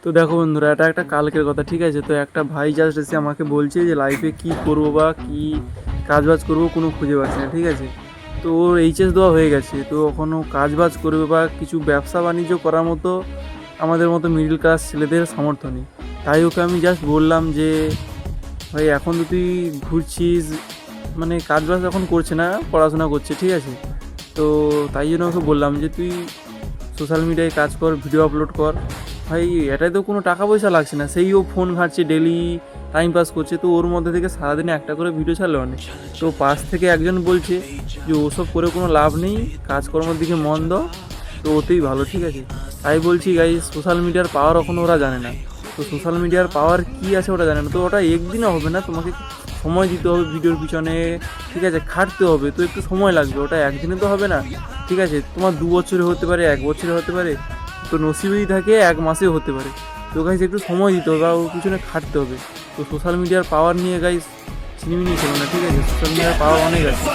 তো দেখো বন্ধুরা, এটা একটা কালকের কথা, ঠিক আছে? তো একটা ভাই জাস্ট এসে আমাকে বলছে যে লাইফে কী করবো বা কী কাজবাজ করবো কোনো খুঁজে পাচ্ছি না, ঠিক আছে? তো ওর এইচএস দেওয়া হয়ে গেছে, তো এখনও কাজবাজ করবে বা কিছু ব্যবসা বাণিজ্য করার মতো আমাদের মতো মিডল ক্লাস ছেলেদের সামর্থ্য নেই। তাই ওকে আমি জাস্ট বললাম যে ভাই এখন তো তুই ঘুরছিস, মানে কাজবাজ এখন করছে না, পড়াশোনা করছে, ঠিক আছে? তো তাই জন্য ওকে বললাম যে তুই সোশ্যাল মিডিয়ায় কাজ কর, ভিডিও আপলোড কর। ভাই এটাই তো কোনো টাকা পয়সা লাগছে না, সেই ও ফোন ঘাঁটছে ডেলি, টাইম পাস করছে, তো ওর মধ্যে থেকে সারাদিনে একটা করে ভিডিও ছাড়লে অনেক। তো পাশ থেকে একজন বলছে যে ওসব করে কোনো লাভ নেই, কাজকর্মের দিকে মন দাও, তো ওতেই ভালো, ঠিক আছে? তাই বলছি গাইস, সোশ্যাল মিডিয়ার পাওয়ার এখনও ওরা জানে না। তো সোশ্যাল মিডিয়ার পাওয়ার কী আছে ওটা জানে না, তো ওটা একদিনে হবে না, তোমাকে সময় দিতে হবে ভিডিওর পিছনে, ঠিক আছে? খাটতে হবে, তো একটু সময় লাগবে, ওটা একদিনে তো হবে না, ঠিক আছে? তোমার 2 বছরে হতে পারে, 1 বছরে হতে পারে, তো নসিবেই থাকে 1 মাসেও হতে পারে। তো গাইজ একটু সময় দিতে হবে বা ওর পিছনে খাটতে হবে। তো সোশ্যাল মিডিয়ার পাওয়ার নিয়ে গাইজ ছিনিমিনি ছিল না, ঠিক আছে? সোশ্যাল মিডিয়ার পাওয়ার অনেক আছে।